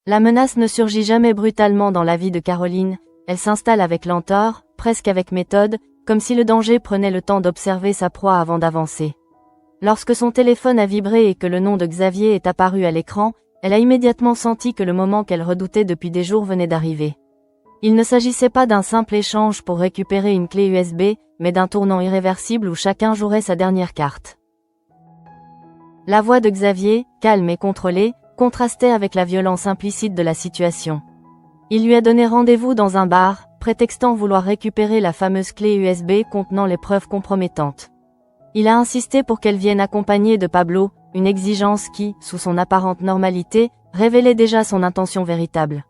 La menace ne surgit jamais brutalement dans la vie de Caroline, elle s'installe avec lenteur, presque avec méthode, comme si le danger prenait le temps d'observer sa proie avant d'avancer. Lorsque son téléphone a vibré et que le nom de Xavier est apparu à l'écran, elle a immédiatement senti que le moment qu'elle redoutait depuis des jours venait d'arriver. Il ne s'agissait pas d'un simple échange pour récupérer une clé USB, mais d'un tournant irréversible où chacun jouerait sa dernière carte. La voix de Xavier, calme et contrôlée, contrastait avec la violence implicite de la situation. Il lui a donné rendez-vous dans un bar, prétextant vouloir récupérer la fameuse clé USB contenant les preuves compromettantes. Il a insisté pour qu'elle vienne accompagnée de Pablo, une exigence qui, sous son apparente normalité, révélait déjà son intention véritable.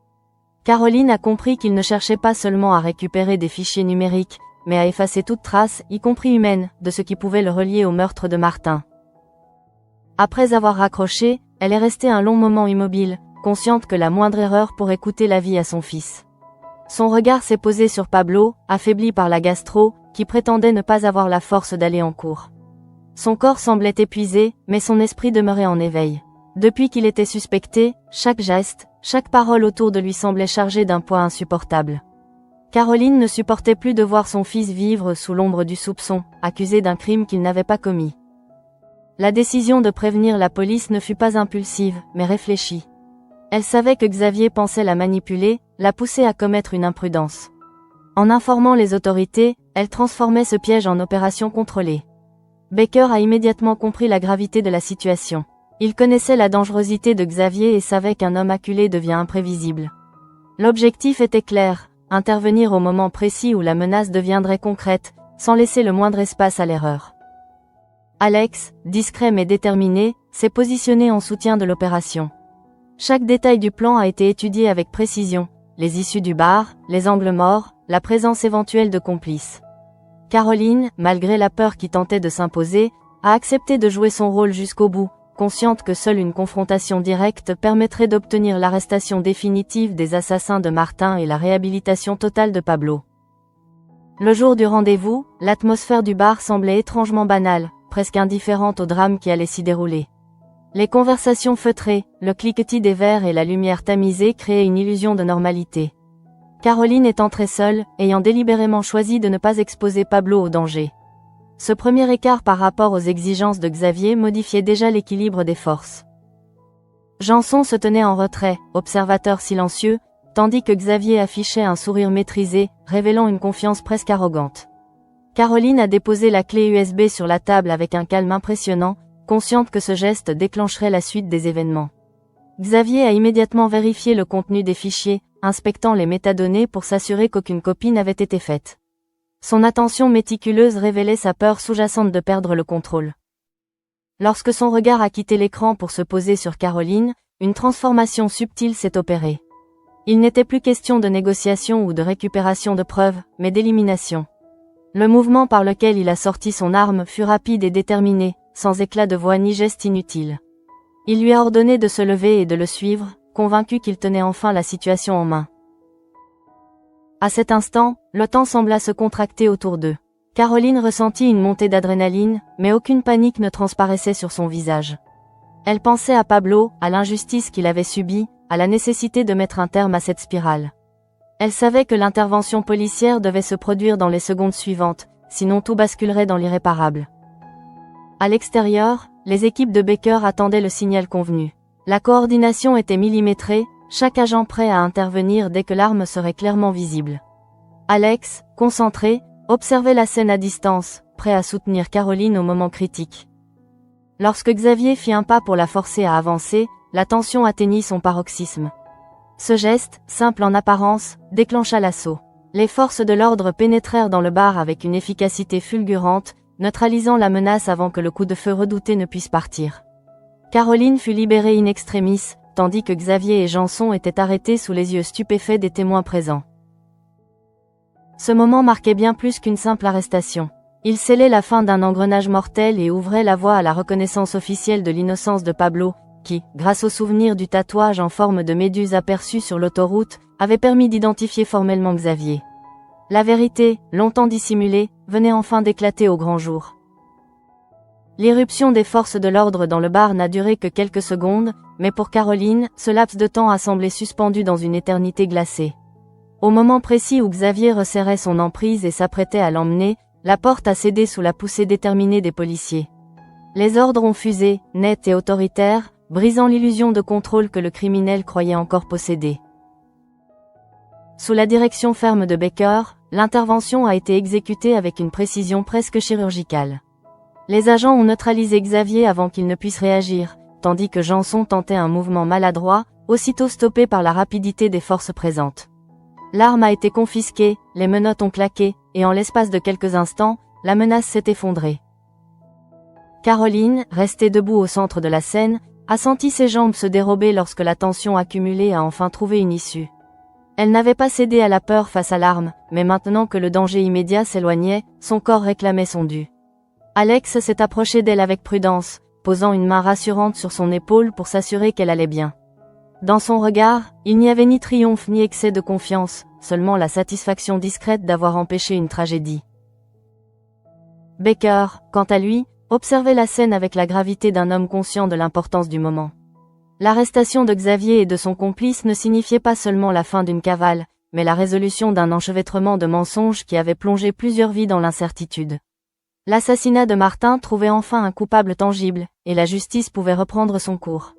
Caroline a compris qu'il ne cherchait pas seulement à récupérer des fichiers numériques, mais à effacer toute trace, y compris humaine, de ce qui pouvait le relier au meurtre de Martin. Après avoir raccroché, elle est restée un long moment immobile, consciente que la moindre erreur pourrait coûter la vie à son fils. Son regard s'est posé sur Pablo, affaibli par la gastro, qui prétendait ne pas avoir la force d'aller en cours. Son corps semblait épuisé, mais son esprit demeurait en éveil. Depuis qu'il était suspecté, chaque geste, chaque parole autour de lui semblait chargée d'un poids insupportable. Caroline ne supportait plus de voir son fils vivre sous l'ombre du soupçon, accusé d'un crime qu'il n'avait pas commis. La décision de prévenir la police ne fut pas impulsive, mais réfléchie. Elle savait que Xavier pensait la manipuler, la pousser à commettre une imprudence. En informant les autorités, elle transformait ce piège en opération contrôlée. Baker a immédiatement compris la gravité de la situation. Il connaissait la dangerosité de Xavier et savait qu'un homme acculé devient imprévisible. L'objectif était clair, intervenir au moment précis où la menace deviendrait concrète, sans laisser le moindre espace à l'erreur. Alex, discret mais déterminé, s'est positionné en soutien de l'opération. Chaque détail du plan a été étudié avec précision, les issues du bar, les angles morts, la présence éventuelle de complices. Caroline, malgré la peur qui tentait de s'imposer, a accepté de jouer son rôle jusqu'au bout, consciente que seule une confrontation directe permettrait d'obtenir l'arrestation définitive des assassins de Martin et la réhabilitation totale de Pablo. Le jour du rendez-vous, l'atmosphère du bar semblait étrangement banale, presque indifférente au drame qui allait s'y dérouler. Les conversations feutrées, le cliquetis des verres et la lumière tamisée créaient une illusion de normalité. Caroline est entrée seule, ayant délibérément choisi de ne pas exposer Pablo au danger. Ce premier écart par rapport aux exigences de Xavier modifiait déjà l'équilibre des forces. Janson se tenait en retrait, observateur silencieux, tandis que Xavier affichait un sourire maîtrisé, révélant une confiance presque arrogante. Caroline a déposé la clé USB sur la table avec un calme impressionnant, consciente que ce geste déclencherait la suite des événements. Xavier a immédiatement vérifié le contenu des fichiers, inspectant les métadonnées pour s'assurer qu'aucune copie n'avait été faite. Son attention méticuleuse révélait sa peur sous-jacente de perdre le contrôle. Lorsque son regard a quitté l'écran pour se poser sur Caroline, une transformation subtile s'est opérée. Il n'était plus question de négociation ou de récupération de preuves, mais d'élimination. Le mouvement par lequel il a sorti son arme fut rapide et déterminé, sans éclat de voix ni geste inutile. Il lui a ordonné de se lever et de le suivre, convaincu qu'il tenait enfin la situation en main. À cet instant, le temps sembla se contracter autour d'eux. Caroline ressentit une montée d'adrénaline, mais aucune panique ne transparaissait sur son visage. Elle pensait à Pablo, à l'injustice qu'il avait subie, à la nécessité de mettre un terme à cette spirale. Elle savait que l'intervention policière devait se produire dans les secondes suivantes, sinon tout basculerait dans l'irréparable. À l'extérieur, les équipes de Baker attendaient le signal convenu. La coordination était millimétrée, chaque agent prêt à intervenir dès que l'arme serait clairement visible. Alex, concentré, observait la scène à distance, prêt à soutenir Caroline au moment critique. Lorsque Xavier fit un pas pour la forcer à avancer, la tension atteignit son paroxysme. Ce geste, simple en apparence, déclencha l'assaut. Les forces de l'ordre pénétrèrent dans le bar avec une efficacité fulgurante, neutralisant la menace avant que le coup de feu redouté ne puisse partir. Caroline fut libérée in extremis, tandis que Xavier et Janson étaient arrêtés sous les yeux stupéfaits des témoins présents. Ce moment marquait bien plus qu'une simple arrestation. Il scellait la fin d'un engrenage mortel et ouvrait la voie à la reconnaissance officielle de l'innocence de Pablo, qui, grâce au souvenir du tatouage en forme de méduse aperçu sur l'autoroute, avait permis d'identifier formellement Xavier. La vérité, longtemps dissimulée, venait enfin d'éclater au grand jour. L'irruption des forces de l'ordre dans le bar n'a duré que quelques secondes, mais pour Caroline, ce laps de temps a semblé suspendu dans une éternité glacée. Au moment précis où Xavier resserrait son emprise et s'apprêtait à l'emmener, la porte a cédé sous la poussée déterminée des policiers. Les ordres ont fusé, nets et autoritaires, brisant l'illusion de contrôle que le criminel croyait encore posséder. Sous la direction ferme de Baker, l'intervention a été exécutée avec une précision presque chirurgicale. Les agents ont neutralisé Xavier avant qu'il ne puisse réagir, tandis que Janson tentait un mouvement maladroit, aussitôt stoppé par la rapidité des forces présentes. L'arme a été confisquée, les menottes ont claqué, et en l'espace de quelques instants, la menace s'est effondrée. Caroline, restée debout au centre de la scène, a senti ses jambes se dérober lorsque la tension accumulée a enfin trouvé une issue. Elle n'avait pas cédé à la peur face à l'arme, mais maintenant que le danger immédiat s'éloignait, son corps réclamait son dû. Alex s'est approché d'elle avec prudence, posant une main rassurante sur son épaule pour s'assurer qu'elle allait bien. Dans son regard, il n'y avait ni triomphe ni excès de confiance, seulement la satisfaction discrète d'avoir empêché une tragédie. Baker, quant à lui, observait la scène avec la gravité d'un homme conscient de l'importance du moment. L'arrestation de Xavier et de son complice ne signifiait pas seulement la fin d'une cavale, mais la résolution d'un enchevêtrement de mensonges qui avait plongé plusieurs vies dans l'incertitude. L'assassinat de Martin trouvait enfin un coupable tangible, et la justice pouvait reprendre son cours.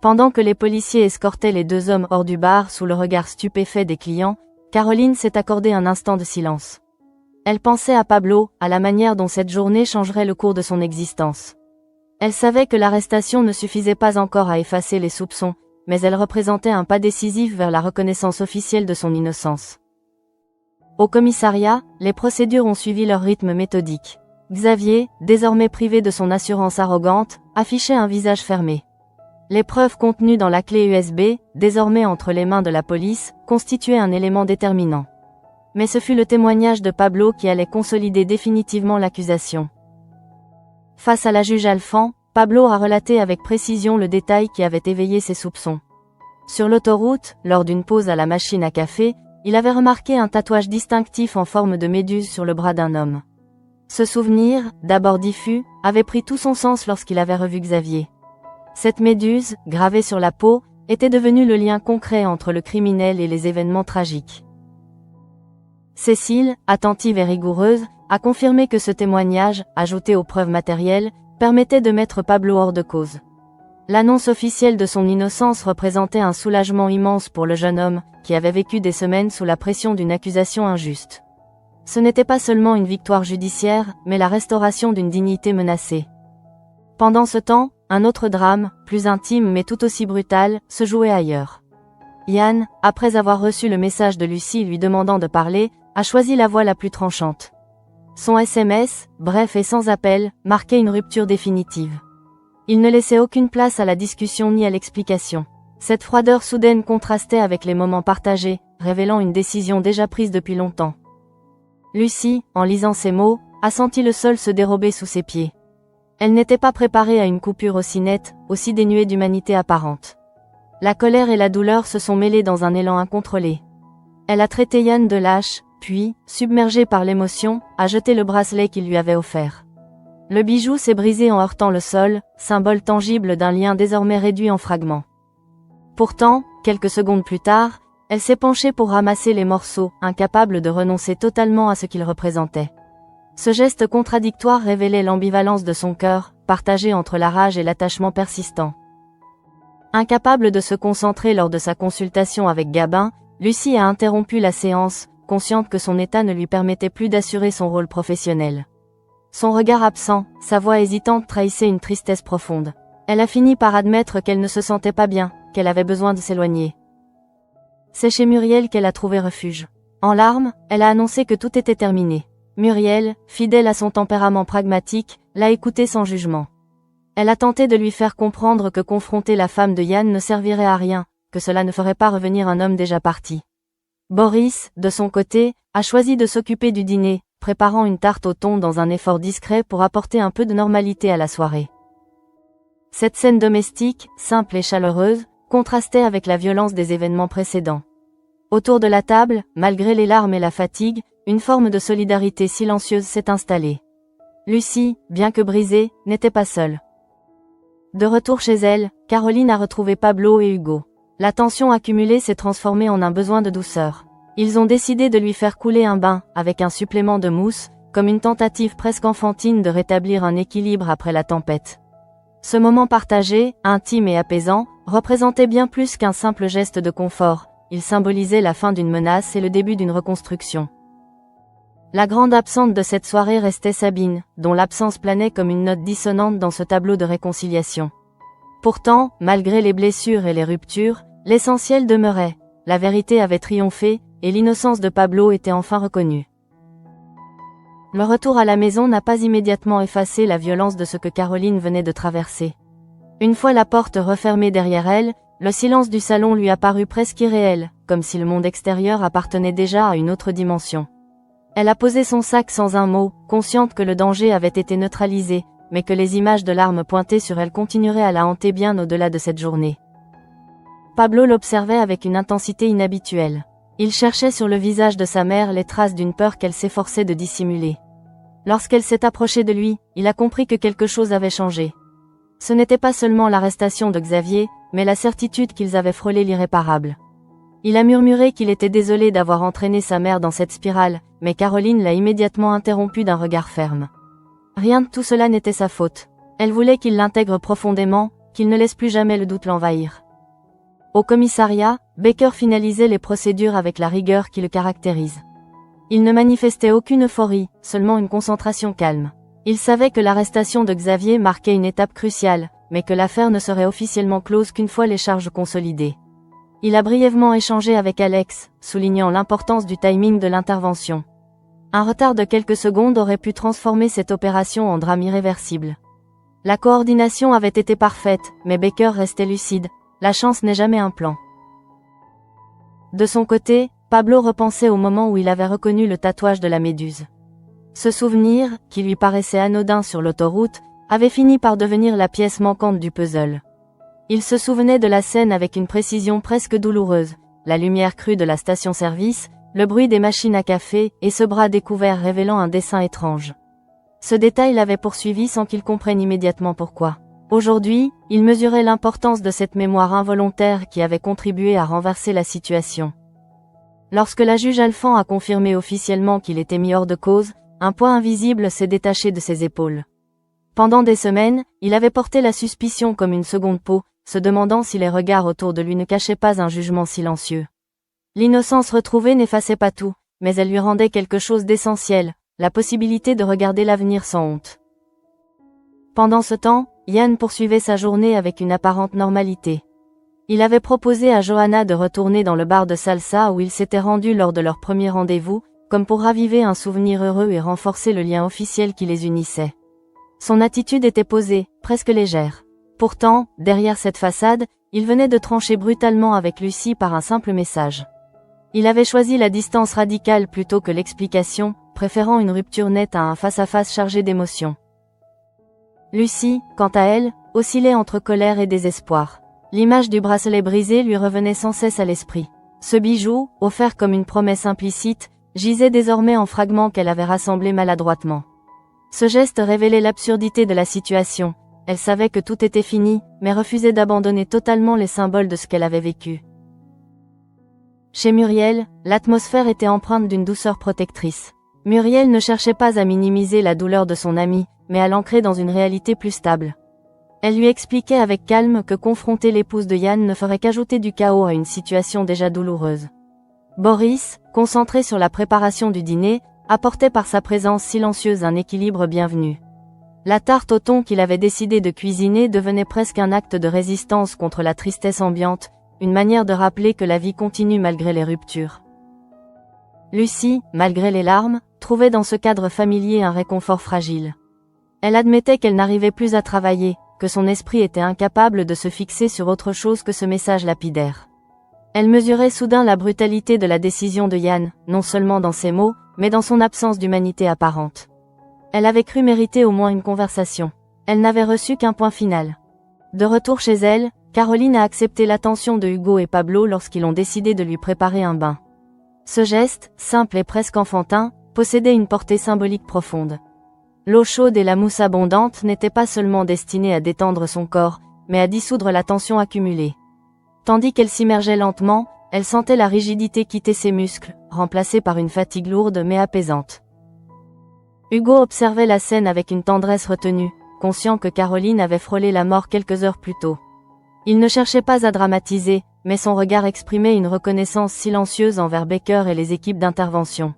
Pendant que les policiers escortaient les deux hommes hors du bar sous le regard stupéfait des clients, Caroline s'est accordé un instant de silence. Elle pensait à Pablo, à la manière dont cette journée changerait le cours de son existence. Elle savait que l'arrestation ne suffisait pas encore à effacer les soupçons, mais elle représentait un pas décisif vers la reconnaissance officielle de son innocence. Au commissariat, les procédures ont suivi leur rythme méthodique. Xavier, désormais privé de son assurance arrogante, affichait un visage fermé. Les preuves contenues dans la clé USB, désormais entre les mains de la police, constituaient un élément déterminant. Mais ce fut le témoignage de Pablo qui allait consolider définitivement l'accusation. Face à la juge Alphand, Pablo a relaté avec précision le détail qui avait éveillé ses soupçons. Sur l'autoroute, lors d'une pause à la machine à café, il avait remarqué un tatouage distinctif en forme de méduse sur le bras d'un homme. Ce souvenir, d'abord diffus, avait pris tout son sens lorsqu'il avait revu Xavier. Cette méduse, gravée sur la peau, était devenue le lien concret entre le criminel et les événements tragiques. Cécile, attentive et rigoureuse, a confirmé que ce témoignage, ajouté aux preuves matérielles, permettait de mettre Pablo hors de cause. L'annonce officielle de son innocence représentait un soulagement immense pour le jeune homme, qui avait vécu des semaines sous la pression d'une accusation injuste. Ce n'était pas seulement une victoire judiciaire, mais la restauration d'une dignité menacée. Pendant ce temps, un autre drame, plus intime mais tout aussi brutal, se jouait ailleurs. Yann, après avoir reçu le message de Lucie lui demandant de parler, a choisi la voie la plus tranchante. Son SMS, bref et sans appel, marquait une rupture définitive. Il ne laissait aucune place à la discussion ni à l'explication. Cette froideur soudaine contrastait avec les moments partagés, révélant une décision déjà prise depuis longtemps. Lucie, en lisant ces mots, a senti le sol se dérober sous ses pieds. Elle n'était pas préparée à une coupure aussi nette, aussi dénuée d'humanité apparente. La colère et la douleur se sont mêlées dans un élan incontrôlé. Elle a traité Yann de lâche, puis, submergée par l'émotion, a jeté le bracelet qu'il lui avait offert. Le bijou s'est brisé en heurtant le sol, symbole tangible d'un lien désormais réduit en fragments. Pourtant, quelques secondes plus tard, elle s'est penchée pour ramasser les morceaux, incapable de renoncer totalement à ce qu'ils représentaient. Ce geste contradictoire révélait l'ambivalence de son cœur, partagé entre la rage et l'attachement persistant. Incapable de se concentrer lors de sa consultation avec Gabin, Lucie a interrompu la séance, consciente que son état ne lui permettait plus d'assurer son rôle professionnel. Son regard absent, sa voix hésitante trahissaient une tristesse profonde. Elle a fini par admettre qu'elle ne se sentait pas bien, qu'elle avait besoin de s'éloigner. C'est chez Muriel qu'elle a trouvé refuge. En larmes, elle a annoncé que tout était terminé. Muriel, fidèle à son tempérament pragmatique, l'a écoutée sans jugement. Elle a tenté de lui faire comprendre que confronter la femme de Yann ne servirait à rien, que cela ne ferait pas revenir un homme déjà parti. Boris, de son côté, a choisi de s'occuper du dîner, préparant une tarte au thon dans un effort discret pour apporter un peu de normalité à la soirée. Cette scène domestique, simple et chaleureuse, contrastait avec la violence des événements précédents. Autour de la table, malgré les larmes et la fatigue, une forme de solidarité silencieuse s'est installée. Lucie, bien que brisée, n'était pas seule. De retour chez elle, Caroline a retrouvé Pablo et Hugo. La tension accumulée s'est transformée en un besoin de douceur. Ils ont décidé de lui faire couler un bain, avec un supplément de mousse, comme une tentative presque enfantine de rétablir un équilibre après la tempête. Ce moment partagé, intime et apaisant, représentait bien plus qu'un simple geste de confort, il symbolisait la fin d'une menace et le début d'une reconstruction. La grande absente de cette soirée restait Sabine, dont l'absence planait comme une note dissonante dans ce tableau de réconciliation. Pourtant, malgré les blessures et les ruptures, l'essentiel demeurait, la vérité avait triomphé, et l'innocence de Pablo était enfin reconnue. Le retour à la maison n'a pas immédiatement effacé la violence de ce que Caroline venait de traverser. Une fois la porte refermée derrière elle, le silence du salon lui apparut presque irréel, comme si le monde extérieur appartenait déjà à une autre dimension. Elle a posé son sac sans un mot, consciente que le danger avait été neutralisé, mais que les images de larmes pointées sur elle continueraient à la hanter bien au-delà de cette journée. Pablo l'observait avec une intensité inhabituelle. Il cherchait sur le visage de sa mère les traces d'une peur qu'elle s'efforçait de dissimuler. Lorsqu'elle s'est approchée de lui, il a compris que quelque chose avait changé. Ce n'était pas seulement l'arrestation de Xavier, mais la certitude qu'ils avaient frôlé l'irréparable. Il a murmuré qu'il était désolé d'avoir entraîné sa mère dans cette spirale, mais Caroline l'a immédiatement interrompu d'un regard ferme. Rien de tout cela n'était sa faute. Elle voulait qu'il l'intègre profondément, qu'il ne laisse plus jamais le doute l'envahir. Au commissariat, Baker finalisait les procédures avec la rigueur qui le caractérise. Il ne manifestait aucune euphorie, seulement une concentration calme. Il savait que l'arrestation de Xavier marquait une étape cruciale, mais que l'affaire ne serait officiellement close qu'une fois les charges consolidées. Il a brièvement échangé avec Alex, soulignant l'importance du timing de l'intervention. Un retard de quelques secondes aurait pu transformer cette opération en drame irréversible. La coordination avait été parfaite, mais Baker restait lucide. La chance n'est jamais un plan. De son côté, Pablo repensait au moment où il avait reconnu le tatouage de la méduse. Ce souvenir, qui lui paraissait anodin sur l'autoroute, avait fini par devenir la pièce manquante du puzzle. Il se souvenait de la scène avec une précision presque douloureuse, la lumière crue de la station-service, le bruit des machines à café et ce bras découvert révélant un dessin étrange. Ce détail l'avait poursuivi sans qu'il comprenne immédiatement pourquoi. Aujourd'hui, il mesurait l'importance de cette mémoire involontaire qui avait contribué à renverser la situation. Lorsque la juge Alphand a confirmé officiellement qu'il était mis hors de cause, un poids invisible s'est détaché de ses épaules. Pendant des semaines, il avait porté la suspicion comme une seconde peau, se demandant si les regards autour de lui ne cachaient pas un jugement silencieux. L'innocence retrouvée n'effaçait pas tout, mais elle lui rendait quelque chose d'essentiel, la possibilité de regarder l'avenir sans honte. Pendant ce temps, Yann poursuivait sa journée avec une apparente normalité. Il avait proposé à Johanna de retourner dans le bar de salsa où il s'était rendu lors de leur premier rendez-vous, comme pour raviver un souvenir heureux et renforcer le lien officiel qui les unissait. Son attitude était posée, presque légère. Pourtant, derrière cette façade, il venait de trancher brutalement avec Lucie par un simple message. Il avait choisi la distance radicale plutôt que l'explication, préférant une rupture nette à un face-à-face chargé d'émotions. Lucie, quant à elle, oscillait entre colère et désespoir. L'image du bracelet brisé lui revenait sans cesse à l'esprit. Ce bijou, offert comme une promesse implicite, gisait désormais en fragments qu'elle avait rassemblés maladroitement. Ce geste révélait l'absurdité de la situation. Elle savait que tout était fini, mais refusait d'abandonner totalement les symboles de ce qu'elle avait vécu. Chez Muriel, l'atmosphère était empreinte d'une douceur protectrice. Muriel ne cherchait pas à minimiser la douleur de son amie, mais à l'ancrer dans une réalité plus stable. Elle lui expliquait avec calme que confronter l'épouse de Yann ne ferait qu'ajouter du chaos à une situation déjà douloureuse. Boris, concentré sur la préparation du dîner, apportait par sa présence silencieuse un équilibre bienvenu. La tarte au thon qu'il avait décidé de cuisiner devenait presque un acte de résistance contre la tristesse ambiante, une manière de rappeler que la vie continue malgré les ruptures. Lucie, malgré les larmes, trouvait dans ce cadre familier un réconfort fragile. Elle admettait qu'elle n'arrivait plus à travailler, que son esprit était incapable de se fixer sur autre chose que ce message lapidaire. Elle mesurait soudain la brutalité de la décision de Yann, non seulement dans ses mots, mais dans son absence d'humanité apparente. Elle avait cru mériter au moins une conversation. Elle n'avait reçu qu'un point final. De retour chez elle, Caroline a accepté l'attention de Hugo et Pablo lorsqu'ils ont décidé de lui préparer un bain. Ce geste, simple et presque enfantin, possédait une portée symbolique profonde. L'eau chaude et la mousse abondante n'étaient pas seulement destinées à détendre son corps, mais à dissoudre la tension accumulée. Tandis qu'elle s'immergeait lentement, elle sentait la rigidité quitter ses muscles, remplacée par une fatigue lourde mais apaisante. Hugo observait la scène avec une tendresse retenue, conscient que Caroline avait frôlé la mort quelques heures plus tôt. Il ne cherchait pas à dramatiser, mais son regard exprimait une reconnaissance silencieuse envers Baker et les équipes d'intervention.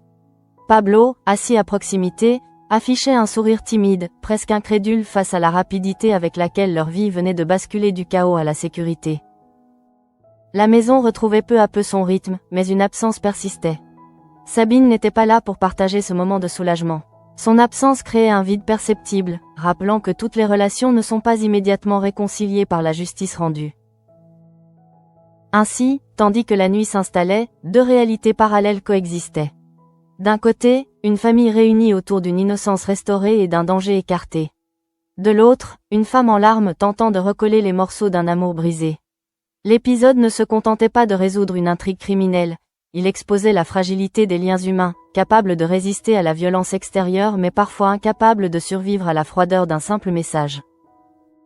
Pablo, assis à proximité, affichait un sourire timide, presque incrédule face à la rapidité avec laquelle leur vie venait de basculer du chaos à la sécurité. La maison retrouvait peu à peu son rythme, mais une absence persistait. Sabine n'était pas là pour partager ce moment de soulagement. Son absence créait un vide perceptible, rappelant que toutes les relations ne sont pas immédiatement réconciliées par la justice rendue. Ainsi, tandis que la nuit s'installait, deux réalités parallèles coexistaient. D'un côté, une famille réunie autour d'une innocence restaurée et d'un danger écarté. De l'autre, une femme en larmes tentant de recoller les morceaux d'un amour brisé. L'épisode ne se contentait pas de résoudre une intrigue criminelle, il exposait la fragilité des liens humains, capables de résister à la violence extérieure mais parfois incapables de survivre à la froideur d'un simple message.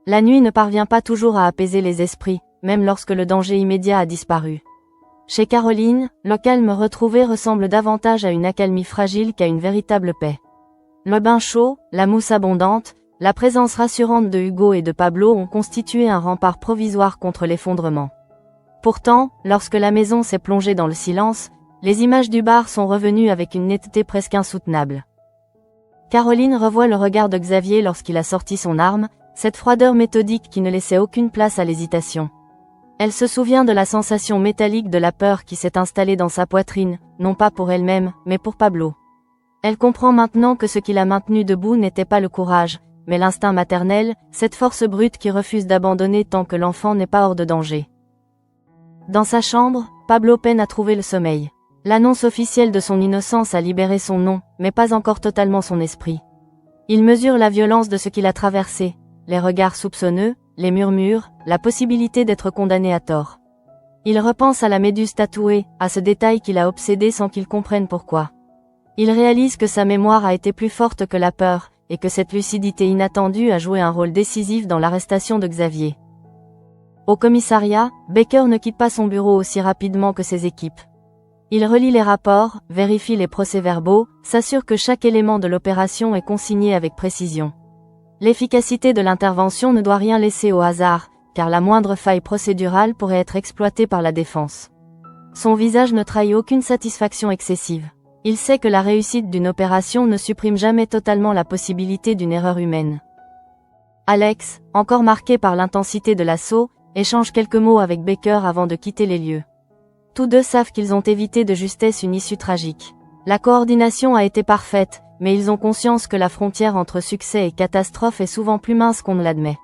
La nuit ne parvient pas toujours à apaiser les esprits, même lorsque le danger immédiat a disparu. Chez Caroline, le calme retrouvé ressemble davantage à une accalmie fragile qu'à une véritable paix. Le bain chaud, la mousse abondante, la présence rassurante de Hugo et de Pablo ont constitué un rempart provisoire contre l'effondrement. Pourtant, lorsque la maison s'est plongée dans le silence, les images du bar sont revenues avec une netteté presque insoutenable. Caroline revoit le regard de Xavier lorsqu'il a sorti son arme, cette froideur méthodique qui ne laissait aucune place à l'hésitation. Elle se souvient de la sensation métallique de la peur qui s'est installée dans sa poitrine, non pas pour elle-même, mais pour Pablo. Elle comprend maintenant que ce qui l'a maintenue debout n'était pas le courage, mais l'instinct maternel, cette force brute qui refuse d'abandonner tant que l'enfant n'est pas hors de danger. Dans sa chambre, Pablo peine à trouver le sommeil. L'annonce officielle de son innocence a libéré son nom, mais pas encore totalement son esprit. Il mesure la violence de ce qu'il a traversé, les regards soupçonneux, les murmures, la possibilité d'être condamné à tort. Il repense à la méduse tatouée, à ce détail qui l'a obsédé sans qu'il comprenne pourquoi. Il réalise que sa mémoire a été plus forte que la peur, et que cette lucidité inattendue a joué un rôle décisif dans l'arrestation de Xavier. Au commissariat, Baker ne quitte pas son bureau aussi rapidement que ses équipes. Il relit les rapports, vérifie les procès-verbaux, s'assure que chaque élément de l'opération est consigné avec précision. L'efficacité de l'intervention ne doit rien laisser au hasard, car la moindre faille procédurale pourrait être exploitée par la défense. Son visage ne trahit aucune satisfaction excessive. Il sait que la réussite d'une opération ne supprime jamais totalement la possibilité d'une erreur humaine. Alex, encore marqué par l'intensité de l'assaut, échange quelques mots avec Baker avant de quitter les lieux. Tous deux savent qu'ils ont évité de justesse une issue tragique. La coordination a été parfaite, mais ils ont conscience que la frontière entre succès et catastrophe est souvent plus mince qu'on ne l'admet.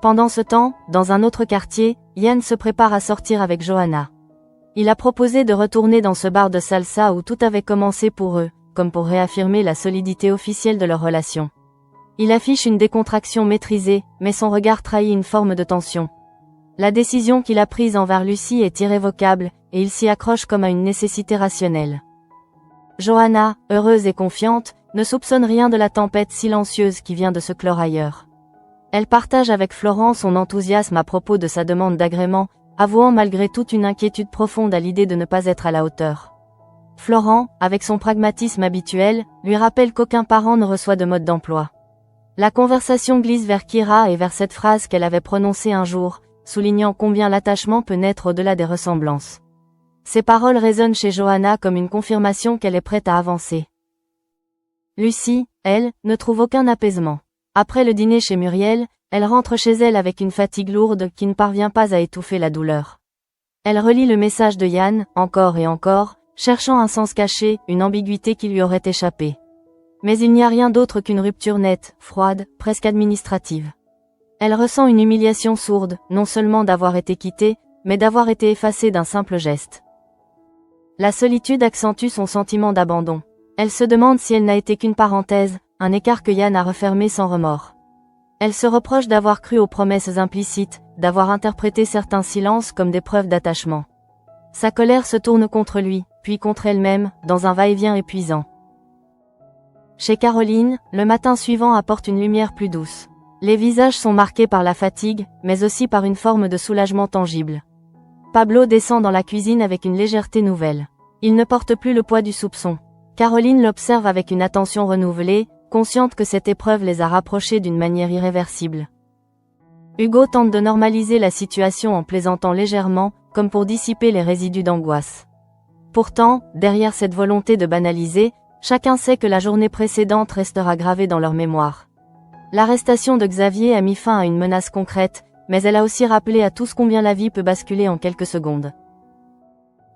Pendant ce temps, dans un autre quartier, Yann se prépare à sortir avec Johanna. Il a proposé de retourner dans ce bar de salsa où tout avait commencé pour eux, comme pour réaffirmer la solidité officielle de leur relation. Il affiche une décontraction maîtrisée, mais son regard trahit une forme de tension. La décision qu'il a prise envers Lucie est irrévocable, et il s'y accroche comme à une nécessité rationnelle. Johanna, heureuse et confiante, ne soupçonne rien de la tempête silencieuse qui vient de se clore ailleurs. Elle partage avec Florent son enthousiasme à propos de sa demande d'agrément, avouant malgré tout une inquiétude profonde à l'idée de ne pas être à la hauteur. Florent, avec son pragmatisme habituel, lui rappelle qu'aucun parent ne reçoit de mode d'emploi. La conversation glisse vers Kira et vers cette phrase qu'elle avait prononcée un jour, soulignant combien l'attachement peut naître au-delà des ressemblances. Ces paroles résonnent chez Johanna comme une confirmation qu'elle est prête à avancer. Lucie, elle, ne trouve aucun apaisement. Après le dîner chez Muriel, elle rentre chez elle avec une fatigue lourde qui ne parvient pas à étouffer la douleur. Elle relit le message de Yann, encore et encore, cherchant un sens caché, une ambiguïté qui lui aurait échappé. Mais il n'y a rien d'autre qu'une rupture nette, froide, presque administrative. Elle ressent une humiliation sourde, non seulement d'avoir été quittée, mais d'avoir été effacée d'un simple geste. La solitude accentue son sentiment d'abandon. Elle se demande si elle n'a été qu'une parenthèse, un écart que Yann a refermé sans remords. Elle se reproche d'avoir cru aux promesses implicites, d'avoir interprété certains silences comme des preuves d'attachement. Sa colère se tourne contre lui, puis contre elle-même, dans un va-et-vient épuisant. Chez Caroline, le matin suivant apporte une lumière plus douce. Les visages sont marqués par la fatigue, mais aussi par une forme de soulagement tangible. Pablo descend dans la cuisine avec une légèreté nouvelle. Il ne porte plus le poids du soupçon. Caroline l'observe avec une attention renouvelée, consciente que cette épreuve les a rapprochés d'une manière irréversible. Hugo tente de normaliser la situation en plaisantant légèrement, comme pour dissiper les résidus d'angoisse. Pourtant, derrière cette volonté de banaliser, chacun sait que la journée précédente restera gravée dans leur mémoire. L'arrestation de Xavier a mis fin à une menace concrète, mais elle a aussi rappelé à tous combien la vie peut basculer en quelques secondes.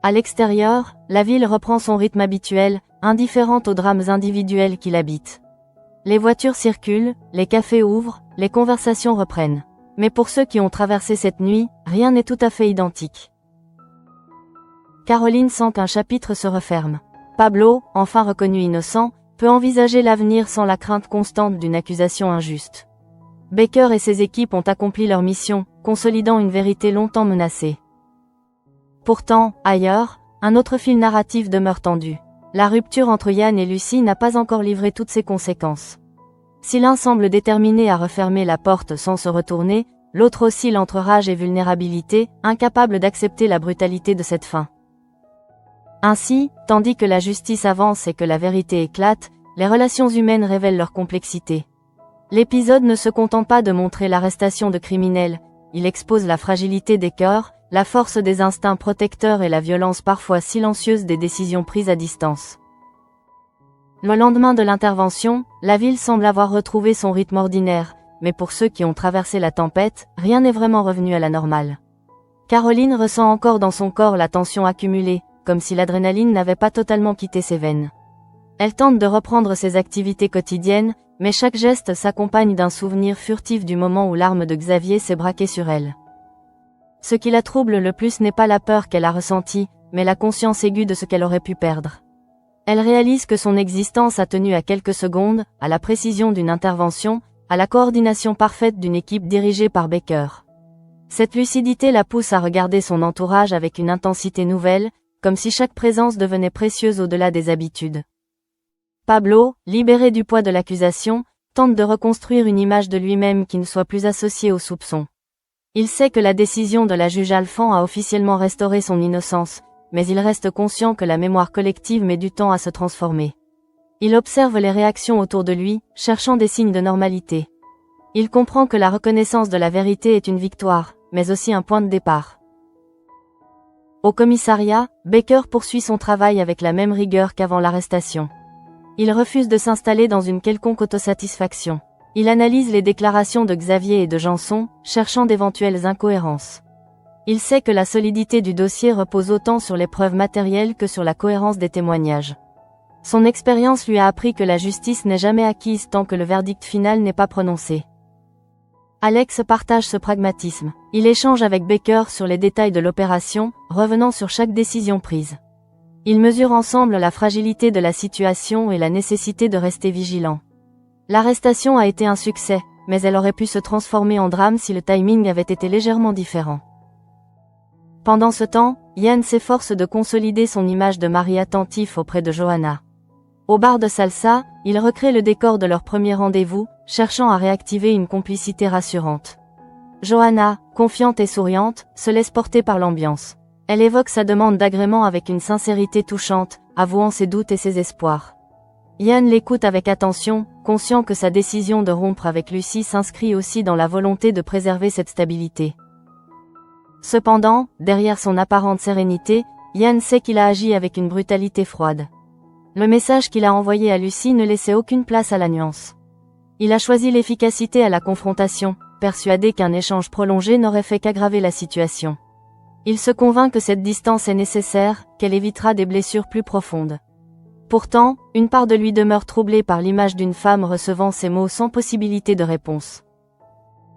À l'extérieur, la ville reprend son rythme habituel, indifférente aux drames individuels qui l'habitent. Les voitures circulent, les cafés ouvrent, les conversations reprennent. Mais pour ceux qui ont traversé cette nuit, rien n'est tout à fait identique. Caroline sent qu'un chapitre se referme. Pablo, enfin reconnu innocent, peut envisager l'avenir sans la crainte constante d'une accusation injuste. Baker et ses équipes ont accompli leur mission, consolidant une vérité longtemps menacée. Pourtant, ailleurs, un autre fil narratif demeure tendu. La rupture entre Yann et Lucie n'a pas encore livré toutes ses conséquences. Si l'un semble déterminé à refermer la porte sans se retourner, l'autre oscille entre rage et vulnérabilité, incapable d'accepter la brutalité de cette fin. Ainsi, tandis que la justice avance et que la vérité éclate, les relations humaines révèlent leur complexité. L'épisode ne se contente pas de montrer l'arrestation de criminels, il expose la fragilité des cœurs, la force des instincts protecteurs et la violence parfois silencieuse des décisions prises à distance. Le lendemain de l'intervention, la ville semble avoir retrouvé son rythme ordinaire, mais pour ceux qui ont traversé la tempête, rien n'est vraiment revenu à la normale. Caroline ressent encore dans son corps la tension accumulée, comme si l'adrénaline n'avait pas totalement quitté ses veines. Elle tente de reprendre ses activités quotidiennes, mais chaque geste s'accompagne d'un souvenir furtif du moment où l'arme de Xavier s'est braquée sur elle. Ce qui la trouble le plus n'est pas la peur qu'elle a ressentie, mais la conscience aiguë de ce qu'elle aurait pu perdre. Elle réalise que son existence a tenu à quelques secondes, à la précision d'une intervention, à la coordination parfaite d'une équipe dirigée par Baker. Cette lucidité la pousse à regarder son entourage avec une intensité nouvelle, comme si chaque présence devenait précieuse au-delà des habitudes. Pablo, libéré du poids de l'accusation, tente de reconstruire une image de lui-même qui ne soit plus associée aux soupçons. Il sait que la décision de la juge Alphand a officiellement restauré son innocence, mais il reste conscient que la mémoire collective met du temps à se transformer. Il observe les réactions autour de lui, cherchant des signes de normalité. Il comprend que la reconnaissance de la vérité est une victoire, mais aussi un point de départ. Au commissariat, Baker poursuit son travail avec la même rigueur qu'avant l'arrestation. Il refuse de s'installer dans une quelconque autosatisfaction. Il analyse les déclarations de Xavier et de Janson, cherchant d'éventuelles incohérences. Il sait que la solidité du dossier repose autant sur les preuves matérielles que sur la cohérence des témoignages. Son expérience lui a appris que la justice n'est jamais acquise tant que le verdict final n'est pas prononcé. Alex partage ce pragmatisme. Il échange avec Baker sur les détails de l'opération, revenant sur chaque décision prise. Ils mesurent ensemble la fragilité de la situation et la nécessité de rester vigilant. L'arrestation a été un succès, mais elle aurait pu se transformer en drame si le timing avait été légèrement différent. Pendant ce temps, Yann s'efforce de consolider son image de mari attentif auprès de Johanna. Au bar de salsa, il recrée le décor de leur premier rendez-vous, cherchant à réactiver une complicité rassurante. Johanna, confiante et souriante, se laisse porter par l'ambiance. Elle évoque sa demande d'agrément avec une sincérité touchante, avouant ses doutes et ses espoirs. Yann l'écoute avec attention, conscient que sa décision de rompre avec Lucie s'inscrit aussi dans la volonté de préserver cette stabilité. Cependant, derrière son apparente sérénité, Yann sait qu'il a agi avec une brutalité froide. Le message qu'il a envoyé à Lucie ne laissait aucune place à la nuance. Il a choisi l'efficacité à la confrontation, persuadé qu'un échange prolongé n'aurait fait qu'aggraver la situation. Il se convainc que cette distance est nécessaire, qu'elle évitera des blessures plus profondes. Pourtant, une part de lui demeure troublée par l'image d'une femme recevant ces mots sans possibilité de réponse.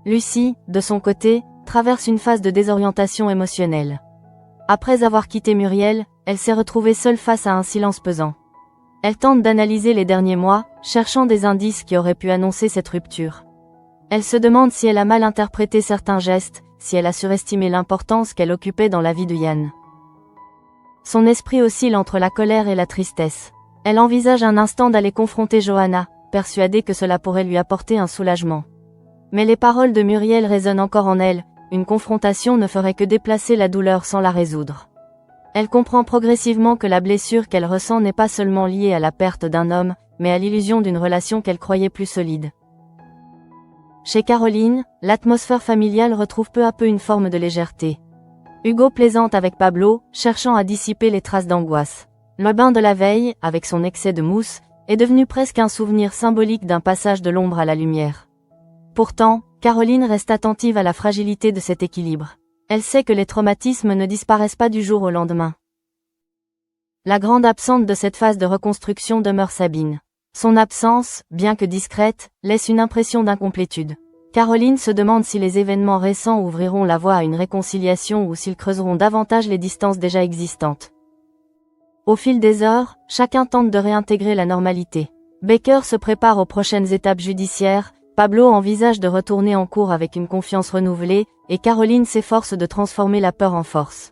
Lucie, de son côté, traverse une phase de désorientation émotionnelle. Après avoir quitté Muriel, elle s'est retrouvée seule face à un silence pesant. Elle tente d'analyser les derniers mois, cherchant des indices qui auraient pu annoncer cette rupture. Elle se demande si elle a mal interprété certains gestes, si elle a surestimé l'importance qu'elle occupait dans la vie de Yann. Son esprit oscille entre la colère et la tristesse. Elle envisage un instant d'aller confronter Johanna, persuadée que cela pourrait lui apporter un soulagement. Mais les paroles de Muriel résonnent encore en elle, une confrontation ne ferait que déplacer la douleur sans la résoudre. Elle comprend progressivement que la blessure qu'elle ressent n'est pas seulement liée à la perte d'un homme, mais à l'illusion d'une relation qu'elle croyait plus solide. Chez Caroline, l'atmosphère familiale retrouve peu à peu une forme de légèreté. Hugo plaisante avec Pablo, cherchant à dissiper les traces d'angoisse. Le bain de la veille, avec son excès de mousse, est devenu presque un souvenir symbolique d'un passage de l'ombre à la lumière. Pourtant, Caroline reste attentive à la fragilité de cet équilibre. Elle sait que les traumatismes ne disparaissent pas du jour au lendemain. La grande absente de cette phase de reconstruction demeure Sabine. Son absence, bien que discrète, laisse une impression d'incomplétude. Caroline se demande si les événements récents ouvriront la voie à une réconciliation ou s'ils creuseront davantage les distances déjà existantes. Au fil des heures, chacun tente de réintégrer la normalité. Baker se prépare aux prochaines étapes judiciaires, Pablo envisage de retourner en cours avec une confiance renouvelée, et Caroline s'efforce de transformer la peur en force.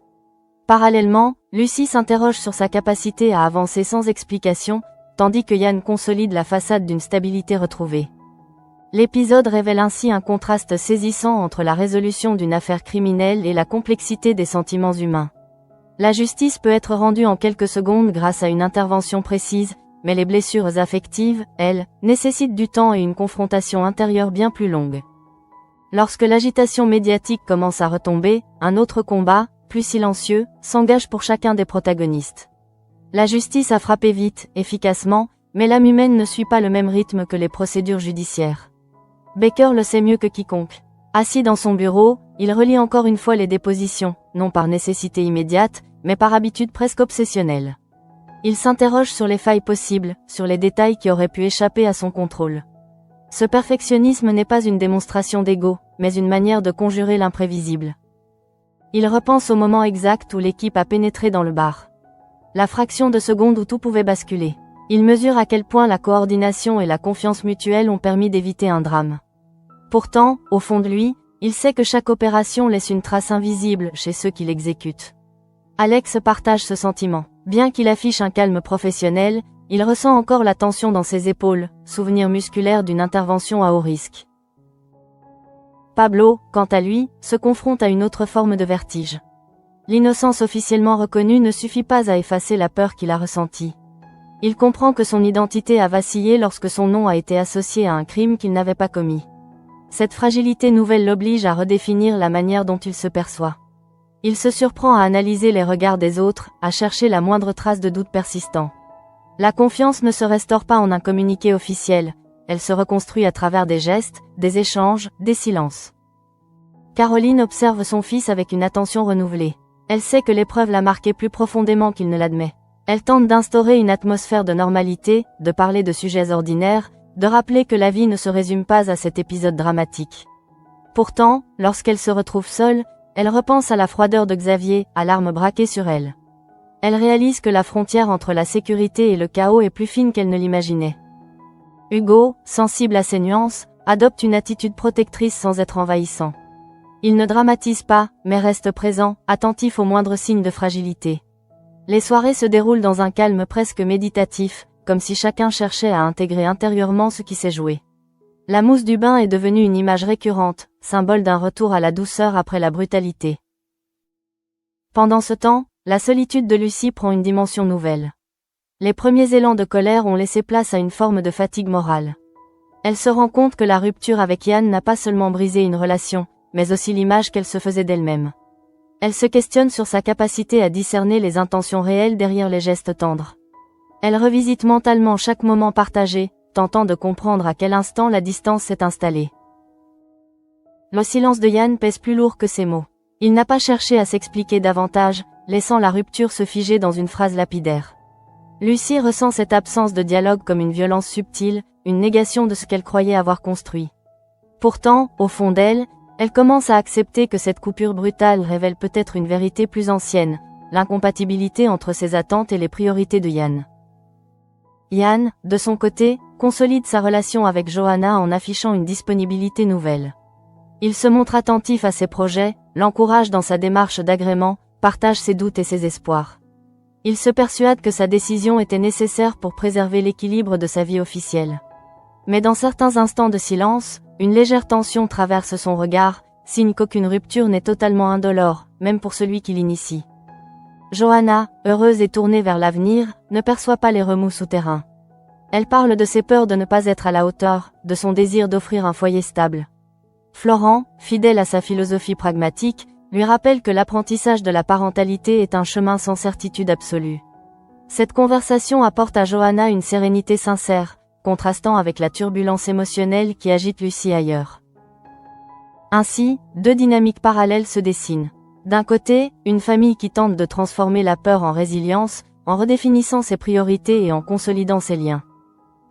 Parallèlement, Lucie s'interroge sur sa capacité à avancer sans explication, tandis que Yann consolide la façade d'une stabilité retrouvée. L'épisode révèle ainsi un contraste saisissant entre la résolution d'une affaire criminelle et la complexité des sentiments humains. La justice peut être rendue en quelques secondes grâce à une intervention précise, mais les blessures affectives, elles, nécessitent du temps et une confrontation intérieure bien plus longue. Lorsque l'agitation médiatique commence à retomber, un autre combat, plus silencieux, s'engage pour chacun des protagonistes. La justice a frappé vite, efficacement, mais l'âme humaine ne suit pas le même rythme que les procédures judiciaires. Baker le sait mieux que quiconque. Assis dans son bureau, il relit encore une fois les dépositions, non par nécessité immédiate, mais par habitude presque obsessionnelle. Il s'interroge sur les failles possibles, sur les détails qui auraient pu échapper à son contrôle. Ce perfectionnisme n'est pas une démonstration d'ego, mais une manière de conjurer l'imprévisible. Il repense au moment exact où l'équipe a pénétré dans le bar. La fraction de seconde où tout pouvait basculer. Il mesure à quel point la coordination et la confiance mutuelle ont permis d'éviter un drame. Pourtant, au fond de lui, il sait que chaque opération laisse une trace invisible chez ceux qui l'exécutent. Alex partage ce sentiment. Bien qu'il affiche un calme professionnel, il ressent encore la tension dans ses épaules, souvenir musculaire d'une intervention à haut risque. Pablo, quant à lui, se confronte à une autre forme de vertige. L'innocence officiellement reconnue ne suffit pas à effacer la peur qu'il a ressentie. Il comprend que son identité a vacillé lorsque son nom a été associé à un crime qu'il n'avait pas commis. Cette fragilité nouvelle l'oblige à redéfinir la manière dont il se perçoit. Il se surprend à analyser les regards des autres, à chercher la moindre trace de doute persistant. La confiance ne se restaure pas en un communiqué officiel, elle se reconstruit à travers des gestes, des échanges, des silences. Caroline observe son fils avec une attention renouvelée. Elle sait que l'épreuve l'a marqué plus profondément qu'il ne l'admet. Elle tente d'instaurer une atmosphère de normalité, de parler de sujets ordinaires, de rappeler que la vie ne se résume pas à cet épisode dramatique. Pourtant, lorsqu'elle se retrouve seule, elle repense à la froideur de Xavier, à l'arme braquée sur elle. Elle réalise que la frontière entre la sécurité et le chaos est plus fine qu'elle ne l'imaginait. Hugo, sensible à ces nuances, adopte une attitude protectrice sans être envahissant. Il ne dramatise pas, mais reste présent, attentif aux moindres signes de fragilité. Les soirées se déroulent dans un calme presque méditatif, comme si chacun cherchait à intégrer intérieurement ce qui s'est joué. La mousse du bain est devenue une image récurrente, symbole d'un retour à la douceur après la brutalité. Pendant ce temps, la solitude de Lucie prend une dimension nouvelle. Les premiers élans de colère ont laissé place à une forme de fatigue morale. Elle se rend compte que la rupture avec Yann n'a pas seulement brisé une relation, mais aussi l'image qu'elle se faisait d'elle-même. Elle se questionne sur sa capacité à discerner les intentions réelles derrière les gestes tendres. Elle revisite mentalement chaque moment partagé, tentant de comprendre à quel instant la distance s'est installée. Le silence de Yann pèse plus lourd que ses mots. Il n'a pas cherché à s'expliquer davantage, laissant la rupture se figer dans une phrase lapidaire. Lucie ressent cette absence de dialogue comme une violence subtile, une négation de ce qu'elle croyait avoir construit. Pourtant, au fond d'elle, elle commence à accepter que cette coupure brutale révèle peut-être une vérité plus ancienne, l'incompatibilité entre ses attentes et les priorités de Yann. Yann, de son côté, consolide sa relation avec Johanna en affichant une disponibilité nouvelle. Il se montre attentif à ses projets, l'encourage dans sa démarche d'agrément, partage ses doutes et ses espoirs. Il se persuade que sa décision était nécessaire pour préserver l'équilibre de sa vie officielle. Mais dans certains instants de silence, une légère tension traverse son regard, signe qu'aucune rupture n'est totalement indolore, même pour celui qui l'initie. Johanna, heureuse et tournée vers l'avenir, ne perçoit pas les remous souterrains. Elle parle de ses peurs de ne pas être à la hauteur, de son désir d'offrir un foyer stable. Florent, fidèle à sa philosophie pragmatique, lui rappelle que l'apprentissage de la parentalité est un chemin sans certitude absolue. Cette conversation apporte à Johanna une sérénité sincère, contrastant avec la turbulence émotionnelle qui agite Lucie ailleurs. Ainsi, deux dynamiques parallèles se dessinent. D'un côté, une famille qui tente de transformer la peur en résilience, en redéfinissant ses priorités et en consolidant ses liens.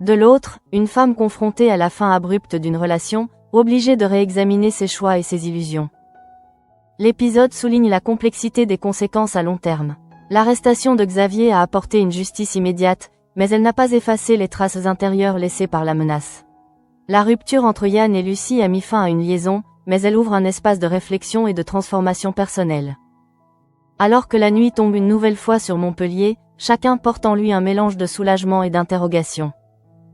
De l'autre, une femme confrontée à la fin abrupte d'une relation, obligée de réexaminer ses choix et ses illusions. L'épisode souligne la complexité des conséquences à long terme. L'arrestation de Xavier a apporté une justice immédiate, mais elle n'a pas effacé les traces intérieures laissées par la menace. La rupture entre Yann et Lucie a mis fin à une liaison, mais elle ouvre un espace de réflexion et de transformation personnelle. Alors que la nuit tombe une nouvelle fois sur Montpellier, chacun porte en lui un mélange de soulagement et d'interrogation.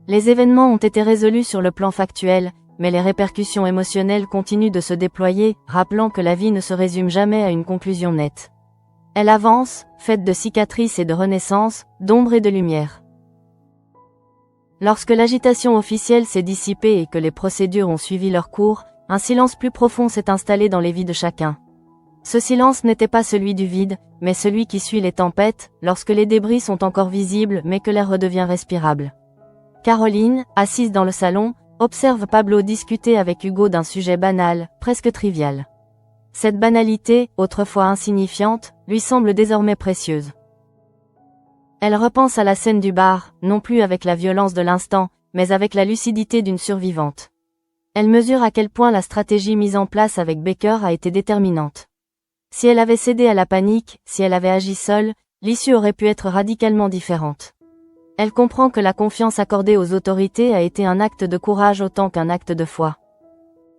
Les événements ont été résolus sur le plan factuel, mais les répercussions émotionnelles continuent de se déployer, rappelant que la vie ne se résume jamais à une conclusion nette. Elle avance, faite de cicatrices et de renaissances, d'ombre et de lumière. Lorsque l'agitation officielle s'est dissipée et que les procédures ont suivi leur cours, un silence plus profond s'est installé dans les vies de chacun. Ce silence n'était pas celui du vide, mais celui qui suit les tempêtes, lorsque les débris sont encore visibles mais que l'air redevient respirable. Caroline, assise dans le salon, observe Pablo discuter avec Hugo d'un sujet banal, presque trivial. Cette banalité, autrefois insignifiante, lui semble désormais précieuse. Elle repense à la scène du bar, non plus avec la violence de l'instant, mais avec la lucidité d'une survivante. Elle mesure à quel point la stratégie mise en place avec Baker a été déterminante. Si elle avait cédé à la panique, si elle avait agi seule, l'issue aurait pu être radicalement différente. Elle comprend que la confiance accordée aux autorités a été un acte de courage autant qu'un acte de foi.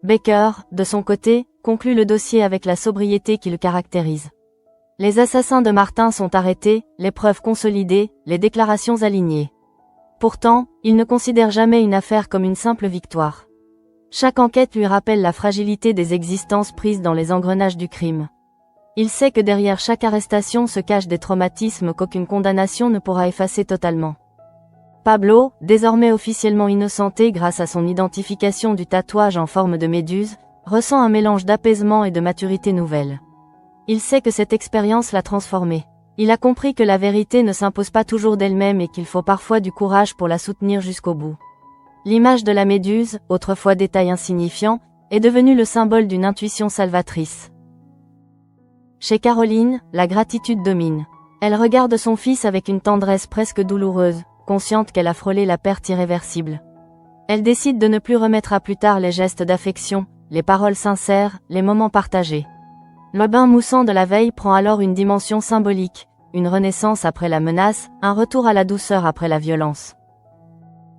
Baker, de son côté, conclut le dossier avec la sobriété qui le caractérise. Les assassins de Martin sont arrêtés, les preuves consolidées, les déclarations alignées. Pourtant, il ne considère jamais une affaire comme une simple victoire. Chaque enquête lui rappelle la fragilité des existences prises dans les engrenages du crime. Il sait que derrière chaque arrestation se cachent des traumatismes qu'aucune condamnation ne pourra effacer totalement. Pablo, désormais officiellement innocenté grâce à son identification du tatouage en forme de méduse, ressent un mélange d'apaisement et de maturité nouvelle. Il sait que cette expérience l'a transformé. Il a compris que la vérité ne s'impose pas toujours d'elle-même et qu'il faut parfois du courage pour la soutenir jusqu'au bout. L'image de la méduse, autrefois détail insignifiant, est devenue le symbole d'une intuition salvatrice. Chez Caroline, la gratitude domine. Elle regarde son fils avec une tendresse presque douloureuse, consciente qu'elle a frôlé la perte irréversible. Elle décide de ne plus remettre à plus tard les gestes d'affection, les paroles sincères, les moments partagés. Le bain moussant de la veille prend alors une dimension symbolique, une renaissance après la menace, un retour à la douceur après la violence.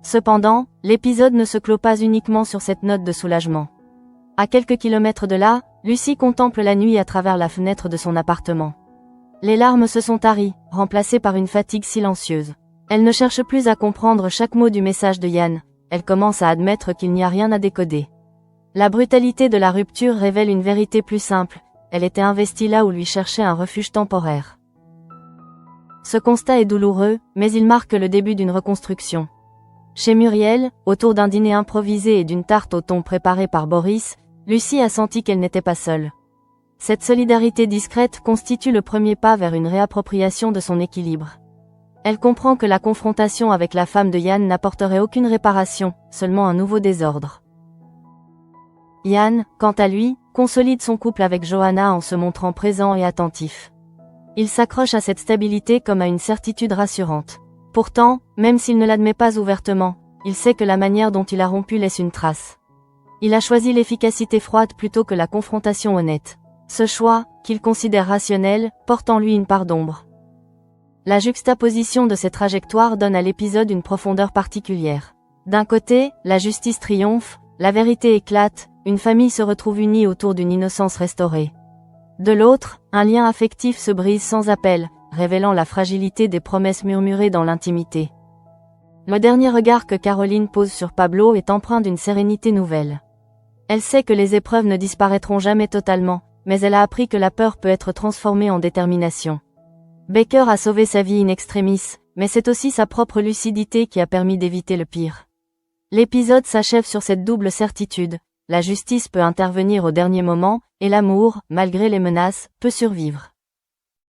Cependant, l'épisode ne se clôt pas uniquement sur cette note de soulagement. À quelques kilomètres de là, Lucie contemple la nuit à travers la fenêtre de son appartement. Les larmes se sont taries, remplacées par une fatigue silencieuse. Elle ne cherche plus à comprendre chaque mot du message de Yann, elle commence à admettre qu'il n'y a rien à décoder. La brutalité de la rupture révèle une vérité plus simple, elle était investie là où lui cherchait un refuge temporaire. Ce constat est douloureux, mais il marque le début d'une reconstruction. Chez Muriel, autour d'un dîner improvisé et d'une tarte au thon préparée par Boris, Lucie a senti qu'elle n'était pas seule. Cette solidarité discrète constitue le premier pas vers une réappropriation de son équilibre. Elle comprend que la confrontation avec la femme de Yann n'apporterait aucune réparation, seulement un nouveau désordre. Yann, quant à lui, consolide son couple avec Johanna en se montrant présent et attentif. Il s'accroche à cette stabilité comme à une certitude rassurante. Pourtant, même s'il ne l'admet pas ouvertement, il sait que la manière dont il a rompu laisse une trace. Il a choisi l'efficacité froide plutôt que la confrontation honnête. Ce choix, qu'il considère rationnel, porte en lui une part d'ombre. La juxtaposition de ces trajectoires donne à l'épisode une profondeur particulière. D'un côté, la justice triomphe, la vérité éclate, une famille se retrouve unie autour d'une innocence restaurée. De l'autre, un lien affectif se brise sans appel, révélant la fragilité des promesses murmurées dans l'intimité. Le dernier regard que Caroline pose sur Pablo est empreint d'une sérénité nouvelle. Elle sait que les épreuves ne disparaîtront jamais totalement, mais elle a appris que la peur peut être transformée en détermination. Baker a sauvé sa vie in extremis, mais c'est aussi sa propre lucidité qui a permis d'éviter le pire. L'épisode s'achève sur cette double certitude: la justice peut intervenir au dernier moment, et l'amour, malgré les menaces, peut survivre.